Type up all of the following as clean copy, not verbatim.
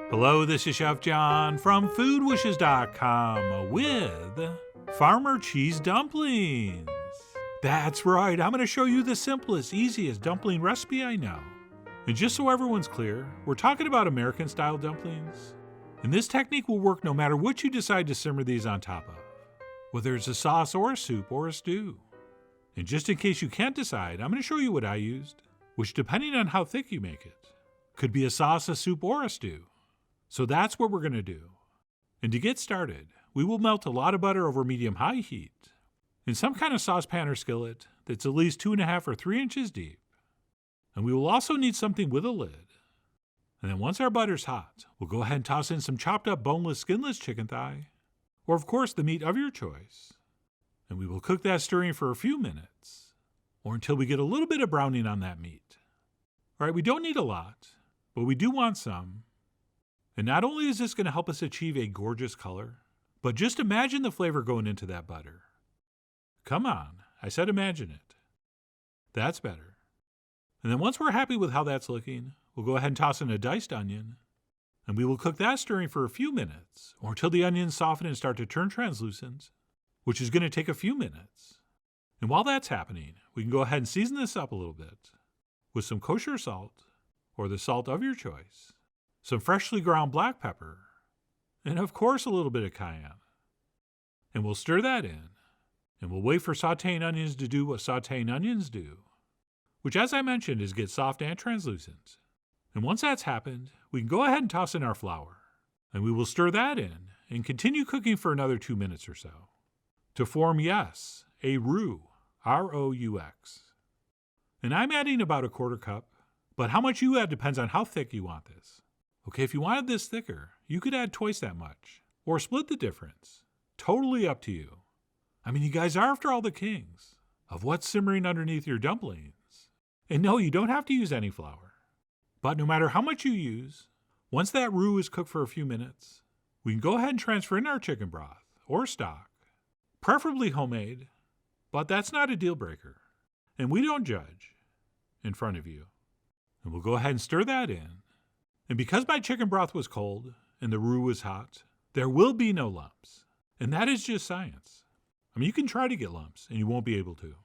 Hello, this is Chef John from foodwishes.com with Farmer Cheese Dumplings. That's right, I'm going to show you the simplest, easiest dumpling recipe I know. And just so everyone's clear, we're talking about American-style dumplings. And this technique will work no matter what you decide to simmer these on top of, whether it's a sauce or a soup or a stew. And just in case you can't decide, I'm going to show you what I used, which depending on how thick you make it, could be a sauce, a soup, or a stew. So that's what we're going to do. And to get started, we will melt a lot of butter over medium-high heat in some kind of saucepan or skillet that's at least 2.5 or 3 inches deep. And we will also need something with a lid. And then once our butter's hot, we'll go ahead and toss in some chopped up boneless, skinless chicken thigh, or of course the meat of your choice. And we will cook that stirring for a few minutes, or until we get a little bit of browning on that meat. All right, we don't need a lot, but we do want some. And not only is this going to help us achieve a gorgeous color, but just imagine the flavor going into that butter. Come on, I said imagine it. That's better. And then once we're happy with how that's looking, we'll go ahead and toss in a diced onion, and we will cook that stirring for a few minutes, or until the onions soften and start to turn translucent, which is going to take a few minutes. And while that's happening, we can go ahead and season this up a little bit with some kosher salt, or the salt of your choice, some freshly ground black pepper, and of course a little bit of cayenne. And we'll stir that in, and we'll wait for sauteing onions to do what sauteing onions do, which as I mentioned is get soft and translucent. And once that's happened, we can go ahead and toss in our flour, and we will stir that in and continue cooking for another 2 minutes or so to form, yes, a roux, R-O-U-X. And I'm adding about a 1/4 cup, but how much you add depends on how thick you want this. Okay, if you wanted this thicker, you could add twice that much, or split the difference. Totally up to you. I mean, you guys are after all the kings of what's simmering underneath your dumplings. And no, you don't have to use any flour. But no matter how much you use, once that roux is cooked for a few minutes, we can go ahead and transfer in our chicken broth, or stock, preferably homemade, but that's not a deal breaker. And we don't judge in front of you. And we'll go ahead and stir that in. And because my chicken broth was cold and the roux was hot, there will be no lumps. And that is just science. I mean, you can try to get lumps and you won't be able to.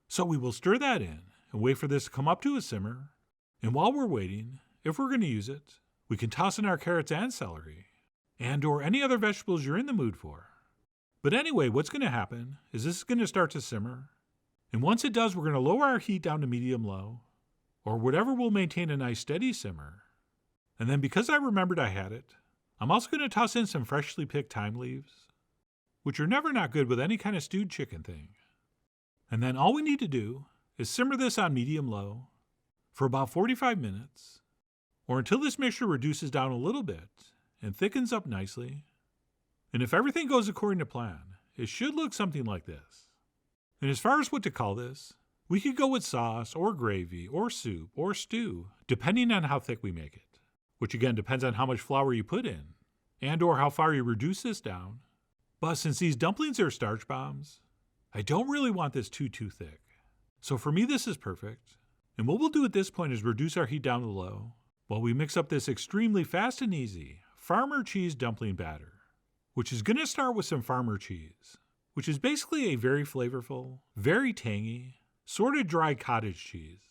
So we will stir that in and wait for this to come up to a simmer. And while we're waiting, if we're going to use it, we can toss in our carrots and celery and or any other vegetables you're in the mood for. But anyway, what's going to happen is this is going to start to simmer. And once it does, we're going to lower our heat down to medium-low, or whatever will maintain a nice steady simmer. And then because I remembered I had it, I'm also going to toss in some freshly picked thyme leaves, which are never not good with any kind of stewed chicken thing. And then all we need to do is simmer this on medium-low for about 45 minutes, or until this mixture reduces down a little bit and thickens up nicely. And if everything goes according to plan, it should look something like this. And as far as what to call this, we could go with sauce or gravy or soup or stew, depending on how thick we make it. Which again depends on how much flour you put in, and or how far you reduce this down. But since these dumplings are starch bombs, I don't really want this too thick. So for me this is perfect. And what we'll do at this point is reduce our heat down to low, while we mix up this extremely fast and easy farmer cheese dumpling batter, which is going to start with some farmer cheese, which is basically a very flavorful, very tangy, sort of dry cottage cheese.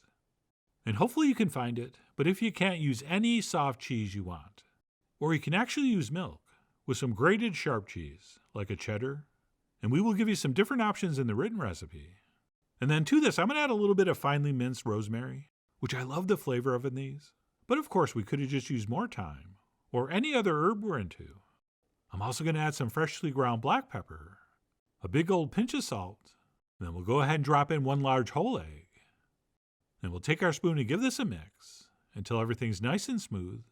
And hopefully you can find it, but if you can't, use any soft cheese you want. Or you can actually use milk with some grated sharp cheese, like a cheddar. And we will give you some different options in the written recipe. And then to this, I'm going to add a little bit of finely minced rosemary, which I love the flavor of in these. But of course, we could have just used more thyme, or any other herb we're into. I'm also going to add some freshly ground black pepper, a big old pinch of salt. Then we'll go ahead and drop in 1 large whole egg. And we'll take our spoon and give this a mix until everything's nice and smooth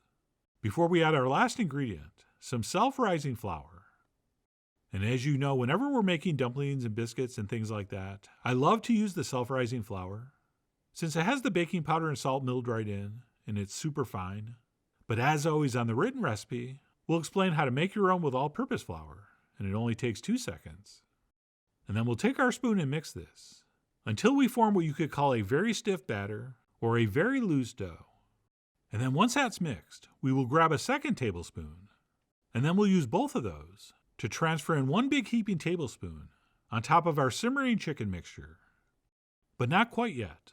before we add our last ingredient, some self-rising flour. And as you know, whenever we're making dumplings and biscuits and things like that, I love to use the self-rising flour since it has the baking powder and salt milled right in and it's super fine. But as always on the written recipe, we'll explain how to make your own with all-purpose flour, and it only takes 2 seconds. And then we'll take our spoon and mix this until we form what you could call a very stiff batter or a very loose dough. And then once that's mixed, we will grab a second tablespoon, and then we'll use both of those to transfer in one big heaping tablespoon on top of our simmering chicken mixture. But not quite yet,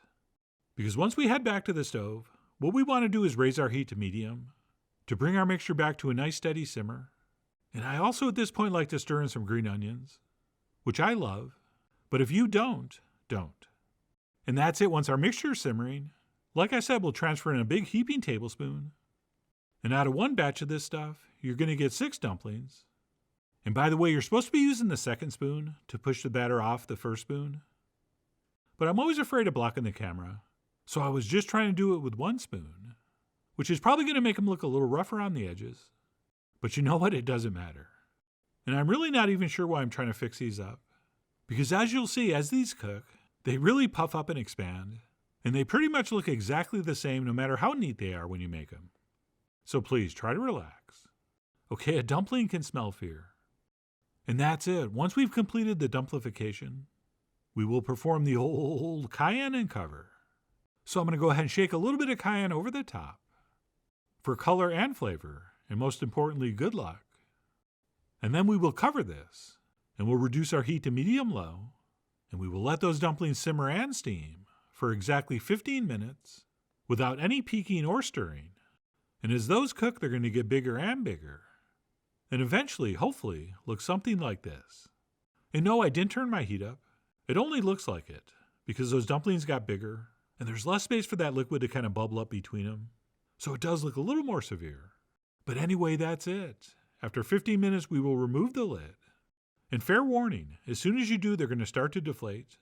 because once we head back to the stove, what we want to do is raise our heat to medium to bring our mixture back to a nice steady simmer. And I also at this point like to stir in some green onions, which I love, but if you don't. And that's it. Once our mixture is simmering, like I said, we'll transfer in a big heaping tablespoon. And out of one batch of this stuff, you're going to get 6 dumplings. And by the way, you're supposed to be using the second spoon to push the batter off the first spoon. But I'm always afraid of blocking the camera, so I was just trying to do it with one spoon, which is probably going to make them look a little rough around the edges. But you know what? It doesn't matter. And I'm really not even sure why I'm trying to fix these up. Because as you'll see, as these cook, they really puff up and expand, and they pretty much look exactly the same no matter how neat they are when you make them. So please try to relax. Okay, a dumpling can smell fear. And that's it. Once we've completed the dumplification, we will perform the old cayenne and cover. So I'm going to go ahead and shake a little bit of cayenne over the top for color and flavor, and most importantly, good luck. And then we will cover this, and we'll reduce our heat to medium-low, and we will let those dumplings simmer and steam for exactly 15 minutes without any peeking or stirring. And as those cook, they're going to get bigger and bigger, and eventually, hopefully, look something like this. And no, I didn't turn my heat up. It only looks like it because those dumplings got bigger, and there's less space for that liquid to kind of bubble up between them. So it does look a little more severe. But anyway, that's it. After 15 minutes, we will remove the lid. And fair warning, as soon as you do, they're going to start to deflate,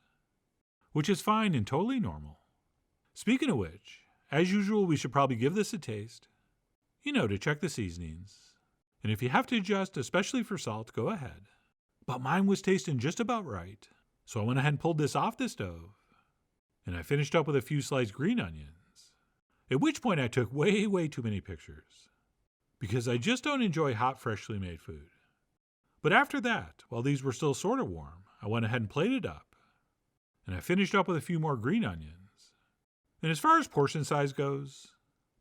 which is fine and totally normal. Speaking of which, as usual, we should probably give this a taste, to check the seasonings. And if you have to adjust, especially for salt, go ahead. But mine was tasting just about right, so I went ahead and pulled this off the stove, and I finished up with a few sliced green onions, at which point I took way too many pictures, because I just don't enjoy hot, freshly made food. But after that, while these were still sort of warm, I went ahead and plated up, and I finished up with a few more green onions. And as far as portion size goes,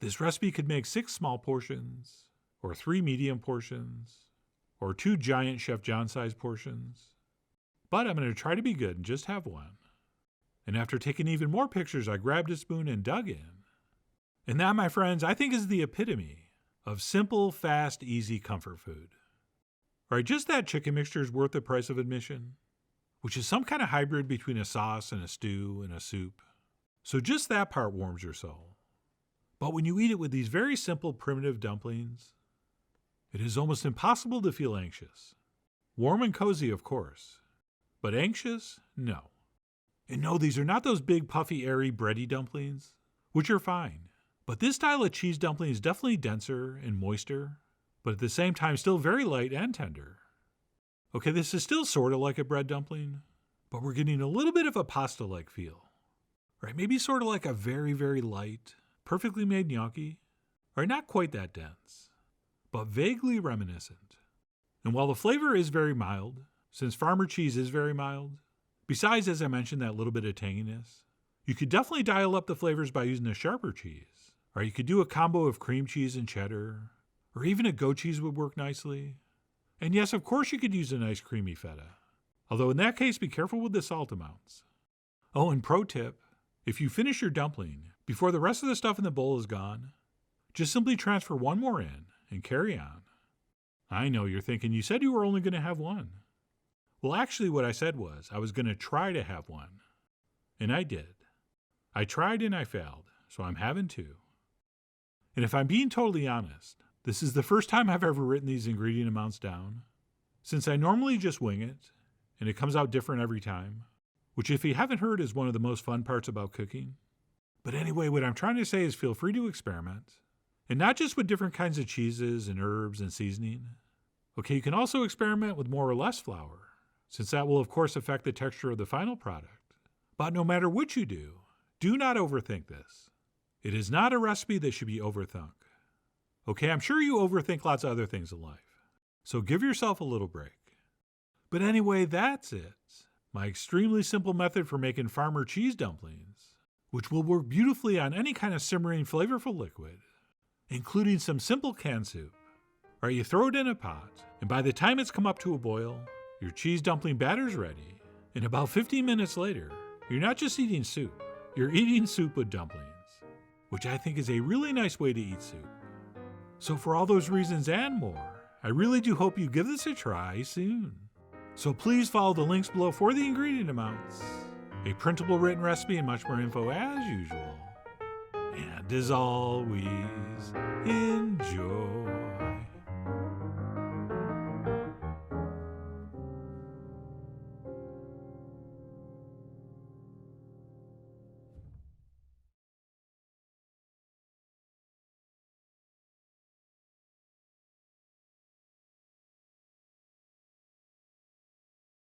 this recipe could make 6 small portions, or 3 medium portions, or 2 giant Chef John-sized portions. But I'm going to try to be good and just have one. And after taking even more pictures, I grabbed a spoon and dug in. And that, my friends, I think is the epitome of simple, fast, easy comfort food. Right, just that chicken mixture is worth the price of admission, which is some kind of hybrid between a sauce and a stew and a soup. So just that part warms your soul. But when you eat it with these very simple, primitive dumplings, it is almost impossible to feel anxious. Warm and cozy, of course, but anxious? No. And no, these are not those big, puffy, airy, bready dumplings, which are fine. But this style of cheese dumpling is definitely denser and moister, but at the same time still very light and tender. Okay, this is still sort of like a bread dumpling, but we're getting a little bit of a pasta-like feel. Right, maybe sort of like a very light, perfectly made gnocchi. Right, not quite that dense, but vaguely reminiscent. And while the flavor is very mild, since farmer cheese is very mild, besides, as I mentioned, that little bit of tanginess, you could definitely dial up the flavors by using a sharper cheese. Or you could do a combo of cream cheese and cheddar, or even a goat cheese would work nicely. And yes, of course you could use a nice creamy feta. Although in that case, be careful with the salt amounts. Oh, and pro tip, if you finish your dumpling before the rest of the stuff in the bowl is gone, just simply transfer one more in and carry on. I know you're thinking, you said you were only going to have one. Well, actually what I said was I was going to try to have one. And I did. I tried and I failed, so I'm having 2. And if I'm being totally honest, this is the first time I've ever written these ingredient amounts down, since I normally just wing it, and it comes out different every time, which if you haven't heard is one of the most fun parts about cooking. But anyway, what I'm trying to say is feel free to experiment, and not just with different kinds of cheeses and herbs and seasoning. Okay, you can also experiment with more or less flour, since that will of course affect the texture of the final product. But no matter what you do not overthink this. It is not a recipe that should be overthunk. Okay, I'm sure you overthink lots of other things in life, so give yourself a little break. But anyway, that's it. My extremely simple method for making farmer cheese dumplings, which will work beautifully on any kind of simmering flavorful liquid, including some simple canned soup. All right, you throw it in a pot, and by the time it's come up to a boil, your cheese dumpling batter's ready. And about 15 minutes later, you're not just eating soup, you're eating soup with dumplings, which I think is a really nice way to eat soup. So for all those reasons and more, I really do hope you give this a try soon. So please follow the links below for the ingredient amounts, a printable written recipe, and much more info as usual. And as always, enjoy.